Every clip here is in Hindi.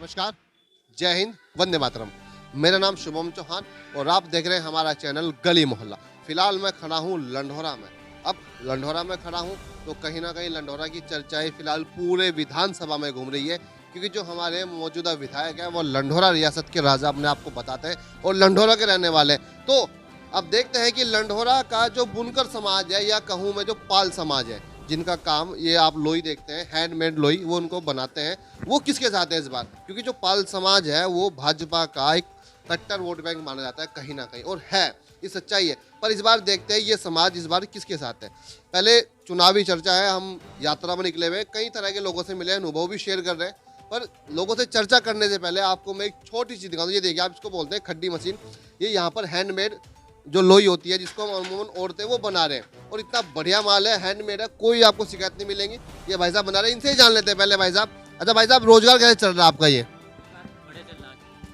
नमस्कार, जय हिंद, वंदे मातरम। मेरा नाम शुभम चौहान और आप देख रहे हैं हमारा चैनल गली मोहल्ला। फिलहाल मैं खड़ा हूँ लंढौरा में। अब लंढौरा में खड़ा हूँ तो कहीं ना कहीं लंढौरा की चर्चाएं फिलहाल पूरे विधानसभा में घूम रही है, क्योंकि जो हमारे मौजूदा विधायक है वो लंढौरा रियासत के राजा अपने आप को बताते हैं और लंढौरा के रहने वाले हैं। तो अब देखते हैं कि लंढौरा का जो बुनकर समाज है या कहूँ मैं जो पाल समाज है, जिनका काम ये आप लोई देखते हैं, हैंडमेड लोई वो उनको बनाते हैं, वो किसके साथ है इस बार? क्योंकि जो पाल समाज है वो भाजपा का एक कट्टर वोट बैंक माना जाता है कहीं ना कहीं, और है ये सच्चाई है। पर इस बार देखते हैं ये समाज इस बार किसके साथ है। पहले चुनावी चर्चा है, हम यात्रा में निकले हुए कई तरह के लोगों से मिले, अनुभव भी शेयर कर रहे हैं। पर लोगों से चर्चा करने से पहले आपको मैं एक छोटी चीज़ दिखाऊँ। ये देखिए, आप इसको बोलते हैं खड्डी मशीन। ये यहाँ पर हैंडमेड जो लोई होती है जिसको अमूमन औरतें वो बना रहे हैं, और इतना बढ़िया माल है, हैंडमेड है, कोई आपको शिकायत नहीं मिलेगी। ये भाई साहब बना रहे हैं, इनसे ही जान लेते हैं पहले भाई साहब। अच्छा भाई साहब, रोजगार कैसे चल रहा है आपका? ये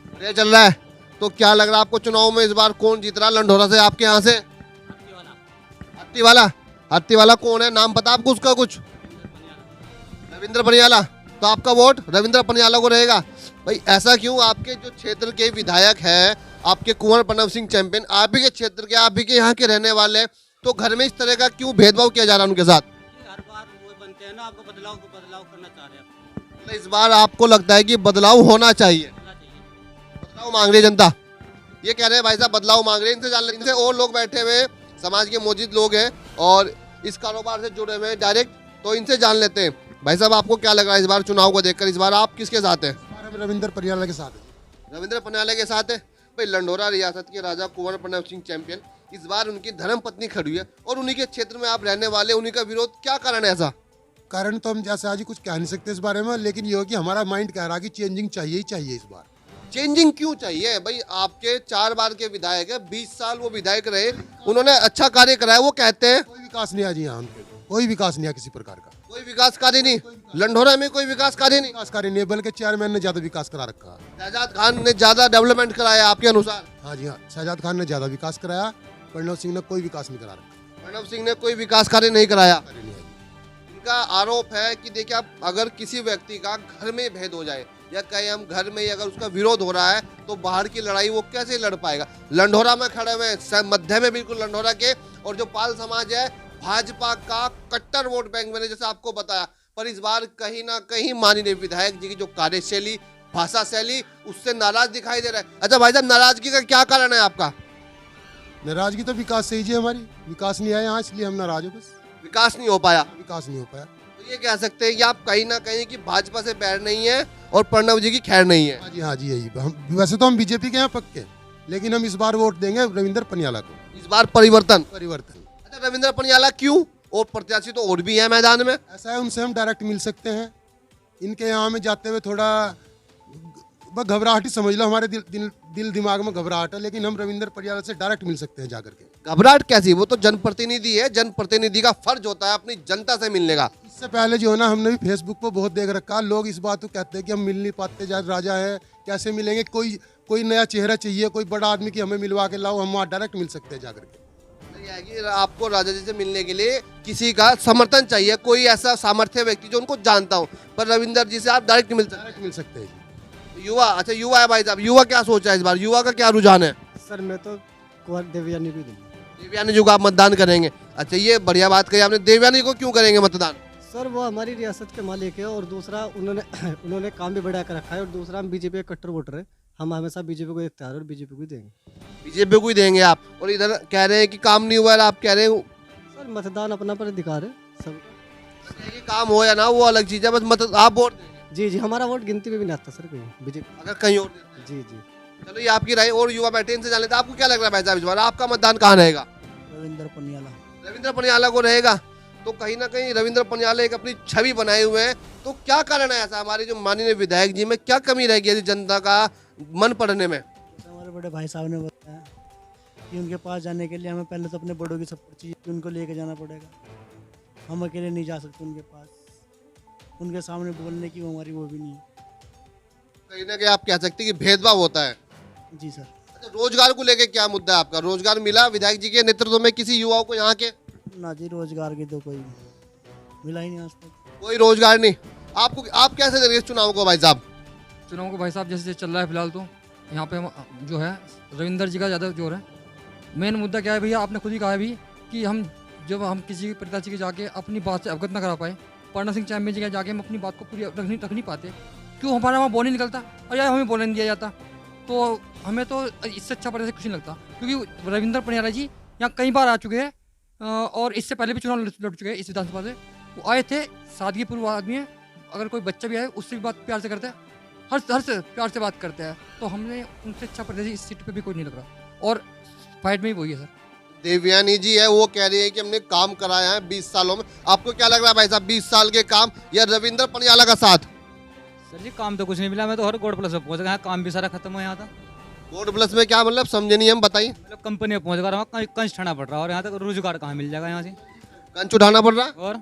बढ़िया चल रहा है। तो क्या लग रहा है आपको चुनाव में इस बार कौन जीत रहा है लंढौरा से आपके यहाँ से? हत्ती वाला। हत्ती वाला कौन है, नाम पता आपको उसका कुछ? रविंद्र पनियाला। तो आपका वोट रविंद्र पनियाला को रहेगा। भाई ऐसा क्यों? आपके जो क्षेत्र के विधायक हैं, आपके कुंवर प्रणव सिंह चैंपियन, आप ही के क्षेत्र के, आप ही के यहाँ के रहने वाले, तो घर में इस तरह का क्यों भेदभाव किया जा रहा है उनके साथ? हर बार वो बनते हैं ना, आपको बदलाव करना चाह रहे हैं। तो इस बार आपको लगता है कि बदलाव होना चाहिए? बदलाव मांग रही है जनता, ये कह रहे हैं भाई साहब, बदलाव मांग रहे हैं। इनसे जान लें, इनसे और लोग बैठे हुए समाज के मौजूद लोग हैं और इस कारोबार से जुड़े हुए हैं डायरेक्ट, तो इनसे जान लेते हैं। भाई साहब, आपको क्या लग रहा है इस बार चुनाव को देखकर, इस बार आप किसके साथ हैं? रविंद्र पनियाला के साथ है। रविंद्र पनियाला के साथ है। भाई लंढौरा रियासत के राजा कुंवर प्रणव सिंह चैंपियन, इस बार उनकी धर्म पत्नी खड़ी है और उन्हीं के क्षेत्र में आप रहने वाले, उन्हीं का विरोध, क्या कारण है ऐसा? कारण तो हम जैसे आज ही कुछ कह नहीं सकते इस बारे में, लेकिन ये हो कि हमारा माइंड कह रहा है कि चेंजिंग चाहिए ही चाहिए इस बार। चेंजिंग क्यों चाहिए भाई? आपके 4 बार के विधायक है, 20 साल वो विधायक रहे, उन्होंने अच्छा कार्य कराया, वो कहते हैं। कोई विकास नहीं आज यहाँ हम पे, कोई विकास नहीं है किसी प्रकार का। कोई विकास कार्य नहीं लंढौरा में, कोई विकास कार्य नहीं। विकास कार्य नहीं, बल्कि चेयरमैन ने ज्यादा विकास करा रखा है। शहजाद खान ने ज्यादा डेवलपमेंट कराया आपके अनुसार? हाँ जी हाँ, शहजाद खान ने ज्यादा विकास कराया, प्रणव सिंह ने कोई विकास नहीं करा रखा। प्रणव सिंह ने कोई विकास कार्य नहीं कराया। कार्य नहीं है। इनका आरोप है कि देखिए, आप अगर किसी व्यक्ति का घर में भेद हो जाए या कहीं हम घर में ही अगर उसका विरोध हो रहा है तो बाहर की लड़ाई वो कैसे लड़ पाएगा? लंढौरा में खड़े हुए, मध्य में बिल्कुल लंढौरा के, और जो पाल समाज है भाजपा का कट्टर वोट बैंक मैंने जैसे आपको बताया। पर इस बार कहीं ना कहीं माननीय विधायक जी की जो कार्यशैली, भाषा शैली, उससे नाराज दिखाई दे रहा है। अच्छा भाई साहब, नाराजगी का क्या कारण है आपका? नाराजगी तो विकास से ही जी हमारी, विकास नहीं आया यहाँ इसलिए हम नाराज हो। बस विकास नहीं हो पाया। विकास नहीं हो पाया। तो ये कह सकते हैं कि आप कहीं ना कहीं कि भाजपा से बैर नहीं है और प्रणव जी की खैर नहीं है। हाँ जी यही। हम वैसे तो हम बीजेपी के हैं पक्के, लेकिन हम इस बार वोट देंगे रविंद्र पनियाला को। इस बार परिवर्तन। परिवर्तन। रविंद्र पनियाला क्यों? और प्रत्याशी तो और भी है मैदान में। ऐसा है, उनसे हम डायरेक्ट मिल सकते हैं। इनके यहाँ में जाते हुए थोड़ा घबराहट ही समझ लो, हमारे दिल दिमाग में घबराहट है, लेकिन हम रविंद्र पनियाला से डायरेक्ट मिल सकते हैं जाकर के। घबराहट कैसी? वो तो जनप्रतिनिधि है, जनप्रतिनिधि का फर्ज होता है अपनी जनता से मिलने का। इससे पहले जो है ना, हमने भी फेसबुक पर बहुत देख रखा, लोग इस बात को कहते हैं कि हम मिल नहीं पाते, जहाँ राजा है कैसे मिलेंगे, कोई नया चेहरा चाहिए, कोई बड़ा आदमी की हमें मिलवा के लाओ, हम वहाँ डायरेक्ट मिल सकते हैं जाकर के। आपको राजा जी से मिलने के लिए किसी का समर्थन चाहिए, कोई ऐसा सामर्थ्य व्यक्ति जो उनको जानता हो, पर रविंदर जी से आप डायरेक्ट मिल सकते हैं। युवा, अच्छा युवा है भाई साहब, युवा क्या सोचा है इस बार? युवा का क्या रुझान है? सर मैं तो कुंवर देवयानी को दूंगा। देवयानी जी को आप मतदान करेंगे? अच्छा, ये बढ़िया बात कही आपने। देवयानी को क्यों करेंगे मतदान? सर वो हमारी रियासत के मालिक है, और दूसरा उन्होंने काम भी बढ़िया कर रखा है, और दूसरा हम बीजेपी के कट्टर वोटर है, हम हमेशा बीजेपी को देखते हैं और बीजेपी को देंगे। बीजेपी को ही देंगे आप? और इधर कह रहे हैं कि काम नहीं हुआ है, आप कह रहे हैं सर मतदान अपना पर अधिकार है सब। काम हो या ना वो अलग चीज है, बस मत आप वोट देंगे। जी हमारा वोट गिनती में भी नहीं आता सर कहीं बीजेपी। अगर कहीं और जी चलो, ये आपकी राय। और युवा बैठे, इनसे जान लेते हैं, आपको क्या लग रहा है भाई साहब इस बार आपका मतदान कहाँ रहेगा? रविंद्र पनियाला। रविंद्र पनियाला को रहेगा। तो कहीं ना कहीं रविंद्र पनियाला एक अपनी छवि बनाए हुए हैं, तो क्या कारण है ऐसा? हमारे जो माननीय विधायक जी में क्या कमी रह गई जनता का मन पढ़ने में? हमारे बड़े भाई साहब ने बताया कि उनके पास जाने के लिए हमें पहले तो अपने बड़ों की सपोर्ट चाहिए, कि उनको लेके जाना पड़ेगा, हम अकेले नहीं जा सकते उनके पास, उनके सामने बोलने की हमारी वो भी नहीं है। कहीं ना कहीं आप कह सकते हैं कि भेदभाव होता है। जी सर। अच्छा, रोजगार को लेके क्या मुद्दा है आपका? रोजगार मिला विधायक जी के नेतृत्व में किसी युवाओं को यहाँ के? ना जी, रोजगार की तो कोई मिला ही नहीं आज तक। कोई रोजगार नहीं। आप कैसे देंगे इस चुनाव को भाई साहब? चुनाव को भाई साहब जैसे चल रहा है फिलहाल, तो यहाँ पे जो है रविंदर जी का ज़्यादा जोर है। मेन मुद्दा क्या है भैया, आपने खुद ही कहा है भी कि जब हम किसी प्रत्याशी के जाके अपनी बात से अवगत ना करा पाए, पर्ण सिंह चैम्पियन जी के जाके हम अपनी बात को पूरी रख नहीं पाते, क्यों हमारा वहाँ बोल नहीं निकलता और या हमें बोलने नहीं दिया जाता, तो हमें तो इससे अच्छा प्रत्याशी कुछ नहीं लगता। क्योंकि रविंदर पनियाला जी यहाँ कई बार आ चुके हैं और इससे पहले भी चुनाव लड़ चुके हैं इस विधानसभा से। वो आए थे, सादगीपूर्व आदमी है, अगर कोई बच्चा भी आए उससे भी बात प्यार से करते हैं, हर से प्यार से बात करते हैं, तो हमने उनसे अच्छा प्रत्याशी इस सीट पे भी कोई नहीं लग रहा और फाइट में ही वही है सर। देवयानी जी है, वो कह रही है कि हमने काम कराया है 20 सालों में। आपको क्या लग रहा है भाई साहब, 20 साल के काम या रविंदर पनियाला का साथ? सर जी काम तो कुछ नहीं मिला, मैं तो हर गोल्ड प्लस में पहुंच गया, काम भी सारा खत्म हो यहाँ था। गोल्ड प्लस में क्या मतलब, समझे नहीं हम, बताइए। मतलब कंपनी में पहुंच गया, वहाँ कंच उठाना पड़ रहा है और यहाँ तक रोजगार कहाँ मिल जाएगा यहाँ से, कंच उठाना पड़ रहा है, और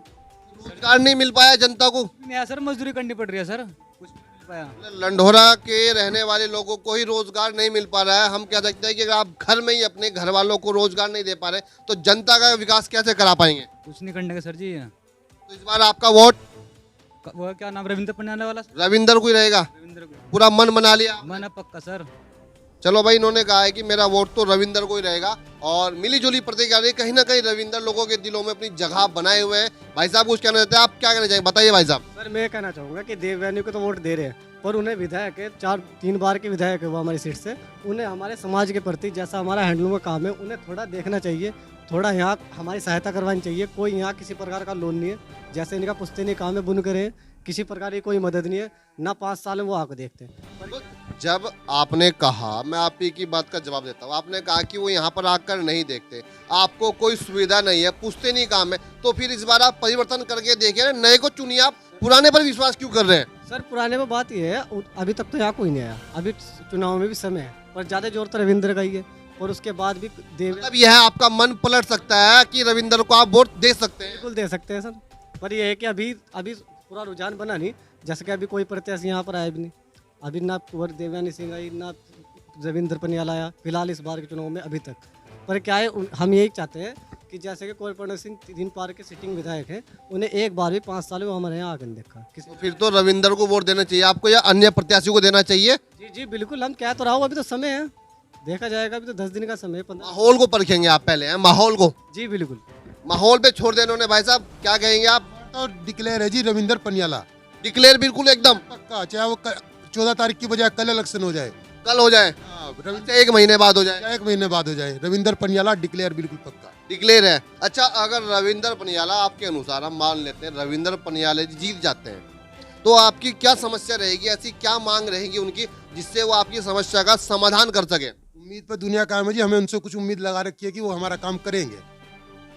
रोजगार नहीं मिल पाया जनता को। नहीं है सर, मजदूरी करनी पड़ रही है सर, कुछ नहीं मिल पाया। लंढोरा के रहने वाले लोगों को ही रोजगार नहीं मिल पा रहा है। हम क्या सकते हैं कि अगर आप घर में ही अपने घर वालों को रोजगार नहीं दे पा रहे तो जनता का विकास कैसे करा पाएंगे? कुछ नहीं करने का सर जी। तो इस बार आपका वोट वो क्या नाम, रविंद्र पनियाला वाला सर? रविंदर को ही रहेगा? रविंद्र को पूरा मन बना लिया? मन है पक्का सर। चलो भाई, इन्होंने कहा है कि मेरा वोट तो रविंदर को ही रहेगा और मिली जुली प्रतिक्रिया, कहीं ना कहीं रविंदर लोगों के दिलों में अपनी जगह बनाए हुए हैं। भाई साहब कुछ कहना चाहते हैं, आप क्या कहना चाहिए, बताइए भाई साहब। सर मैं कहना चाहूँगा कि देवयानी को तो वोट दे रहे हैं, पर उन्हें विधायक है, 3 बार के विधायक है वो हमारी सीट से, उन्हें हमारे समाज के प्रति जैसा हमारा हैंडलूम का काम है उन्हें थोड़ा देखना चाहिए, थोड़ा यहाँ हमारी सहायता करवानी चाहिए। कोई यहाँ किसी प्रकार का लोन नहीं है, जैसे इनका पुश्तैनी काम है बुन करे, किसी प्रकार की कोई मदद नहीं है ना, 5 साल में वो आकर देखते हैं। तो जब आपने कहा, मैं आप ही की बात का जवाब देता हूँ, आपने कहा कि वो यहाँ पर आकर नहीं देखते, आपको कोई सुविधा नहीं है, पूछते नहीं काम है, तो फिर इस बार आप परिवर्तन करके देखिए, नए को चुनिए। आप पुराने पर विश्वास क्यों कर रहे हैं? सर पुराने में बात ये है, अभी तक तो यहाँ कोई नहीं आया, अभी चुनाव में भी समय है, पर ज़्यादा जोर तो रविंद्र का ही है, और उसके बाद भी मतलब यह है आपका मन पलट सकता है कि रविंदर को आप वोट दे सकते हैं? बिल्कुल दे सकते हैं सर, पर यह है कि अभी पूरा रुझान बना नहीं, जैसे कि अभी कोई प्रत्याशी यहाँ पर आया भी नहीं, अभी ना कुंवर देवयानी सिंह आई ना रविंद्र पनियाला आया फिलहाल इस बार के चुनाव में अभी तक। पर क्या है, हम यही चाहते हैं कि जैसे कि कुंवर सिंह 3 बार के सिटिंग विधायक हैं, उन्हें एक बार भी 5 साल में हमारे यहाँ आकर देखा। तो फिर तो रविंदर को वोट देना चाहिए आपको या अन्य प्रत्याशी को देना चाहिए? जी बिल्कुल, हम कह तो रहा हूँ, अभी तो समय है, देखा जाएगा, अभी तो 10 दिन का समय है, 15। माहौल को परखेंगे आप पहले, हैं माहौल को? जी बिल्कुल, माहौल पे छोड़ देना उन्हें। भाई साहब क्या कहेंगे आप? तो डिक्लेयर है जी रविंदर पनियाला, डिक्लेयर बिल्कुल एकदम पक्का, चाहे वो 14 तारीख की बजाय कल इलेक्शन हो जाए, कल हो जाए, रविंदर 1 महीने बाद हो जाए, 1 महीने बाद हो जाए, रविंदर पनियाला डिक्लेयर बिल्कुल पक्का। डिक्लेयर है। अच्छा, अगर रविंदर पनियाला, आपके अनुसार हम मान लेते हैं रविंदर पनियाला जी जीत जाते हैं, तो आपकी क्या समस्या रहेगी, ऐसी क्या मांग रहेगी उनकी जिससे वो आपकी समस्या का समाधान कर सके? उम्मीद पर दुनिया कायम है जी, हमें उनसे कुछ उम्मीद लगा रखी है कि वो हमारा काम करेंगे,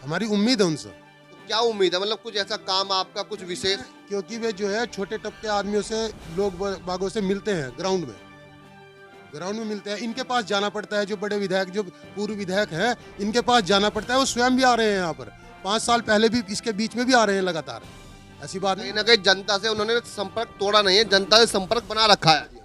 हमारी उम्मीद है उनसे। तो क्या उम्मीद है, मतलब कुछ ऐसा काम आपका कुछ विशेष? क्योंकि वे जो है छोटे तबके आदमियों से, लोग बागों से मिलते हैं, ग्राउंड में मिलते हैं, इनके पास जाना पड़ता है, जो बड़े विधायक, जो पूर्व विधायक हैं, इनके पास जाना पड़ता है, वो स्वयं भी आ रहे हैं यहाँ पर, 5 साल पहले भी इसके बीच में भी आ रहे हैं लगातार, ऐसी बात कहीं नहीं। ना कहीं जनता से उन्होंने संपर्क तोड़ा नहीं है, जनता से संपर्क बना रखा है।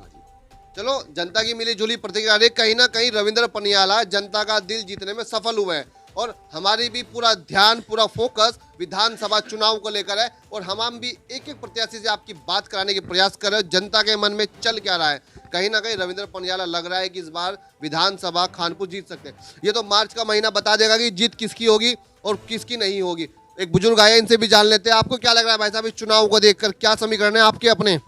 चलो, जनता की मिली जुली प्रतिक्रिया रही, कहीं ना कहीं रविंदर पनियाला जनता का दिल जीतने में सफल हुए हैं और हमारी भी पूरा ध्यान, पूरा फोकस विधानसभा चुनाव को लेकर है और हम भी एक एक प्रत्याशी से आपकी बात कराने के प्रयास कर रहे हैं, जनता के मन में चल क्या रहा है। कहीं ना कहीं रविंदर पनियाला लग रहा है कि इस बार विधानसभा खानपुर जीत सकते हैं। ये तो मार्च का महीना बता देगा कि जीत किसकी होगी और किसकी नहीं होगी। एक बुजुर्ग आए, इनसे भी जान लेते हैं। आपको क्या लग रहा है भाई साहब, इस चुनाव को देखकर क्या समीकरण है आपके अपने?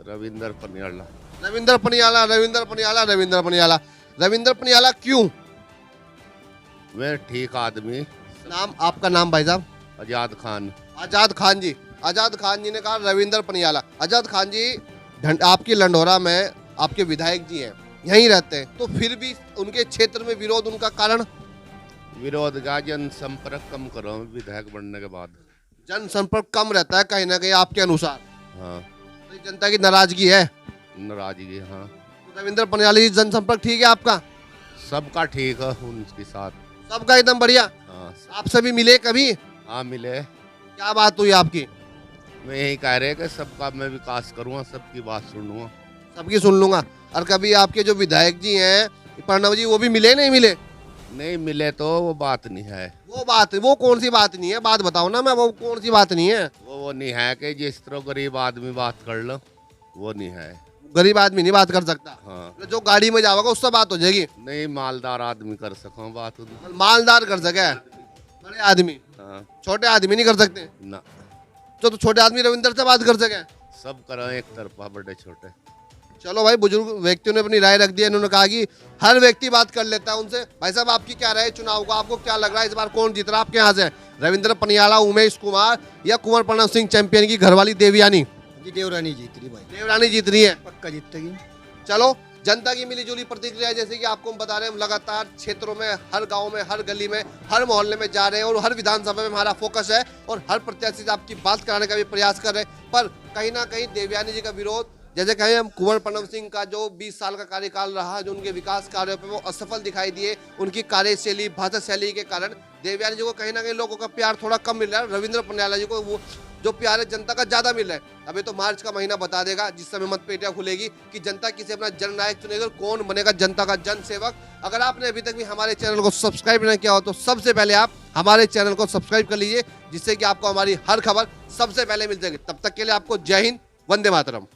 रविंदर पनियाला। रविंदर पनियाला, रविंदर पनियाला, रविंदर पनियाला, रविंदर पनियाला क्यों? वे ठीक आदमी। नाम, आपका नाम भाई साहब? आजाद खान। आजाद खान जी। आजाद खान जी ने कहा रविंदर पनियाला। आजाद खान जी, आपकी लंढोरा में आपके विधायक जी हैं, यहीं रहते हैं, तो फिर भी उनके क्षेत्र में विरोध, उनका कारण? विरोध का जनसंपर्क कम करो विधायक बनने के बाद। जनसंपर्क कम रहता है कहीं ना कहीं आपके अनुसार? हाँ। तो जनता की नाराजगी है? नाराजगी, हाँ। तो रविंदर पनियाला जी, जनसंपर्क ठीक है आपका? सबका ठीक है उनके साथ, सबका एकदम बढ़िया। हाँ। आपसे भी मिले कभी? हाँ मिले। क्या बात हुई आपकी? मैं यही कह रहे कि सबका मैं विकास करूँगा, सबकी बात सुनूंगा। सबकी सुन लूंगा। और कभी आपके जो विधायक जी हैं प्रणव जी, वो भी मिले? नहीं मिले? नहीं मिले तो वो बात नहीं है। वो कौन सी बात नहीं है, बात बताओ ना। मैं, वो कौन सी बात नहीं है? वो नहीं है कि जिस तरह गरीब आदमी बात कर लो, वो नहीं है। गरीब आदमी नहीं बात कर सकता। हाँ जो गाड़ी में जाओगे उससे बात हो जाएगी। नहीं मालदार आदमी कर सको बात उन- मालदार कर सके, बड़े आदमी, हाँ छोटे आदमी नहीं कर सकते। ना तो छोटे आदमी रविंदर से बात कर सके। सब करो एक तरफा बड़े छोटे। चलो भाई, बुजुर्ग व्यक्तियों ने अपनी राय रख दी है। इन्होंने कहा कि हर व्यक्ति बात कर लेता है उनसे। भाई साहब, आपकी क्या राय है चुनाव को? आपको क्या लग रहा है इस बार कौन जीत रहा है आपके यहाँ से? रविंद्र पनियाला, उमेश कुमार या कुंवर प्रणव सिंह चैंपियन की घरवाली देवयानी? जी देवरानी जीत रही भाई, देवरानी जीत रही है। पक्का जीतेगी। चलो, जनता की मिलीजुली प्रतिक्रिया है। जैसे कि आपको हम बता रहे हैं, हम लगातार क्षेत्रों में, हर गांव में, हर गली में, हर मोहल्ले में जा रहे हैं और हर विधानसभा में हमारा फोकस है और हर प्रत्याशी से आपकी बात कराने का भी प्रयास कर रहे हैं। पर कहीं ना कहीं देवयानी जी का विरोध, जैसे कहें हम, कुंवर प्रणव सिंह का जो 20 साल का कार्यकाल रहा, जो उनके विकास कार्यों पे वो असफल दिखाई दिए, उनकी कार्यशैली, भाषा शैली के कारण देवयानी जी को कहीं ना कहीं लोगों का प्यार थोड़ा कम मिल रहा है। रविंद्र पनियाला जी को वो जो प्यार है जनता का ज्यादा मिल रहा है। अभी तो मार्च का महीना बता देगा, जिस समय मतपेटियां खुलेगी, कि जनता किसे अपना जननायक चुनेगी और कौन बनेगा जनता का जन सेवक। अगर आपने अभी तक भी हमारे चैनल को सब्सक्राइब नहीं किया हो तो सबसे पहले आप हमारे चैनल को सब्सक्राइब कर लीजिए, जिससे कि आपको हमारी हर खबर सबसे पहले मिल जाएगी। तब तक के लिए आपको जय हिंद, वंदे मातरम।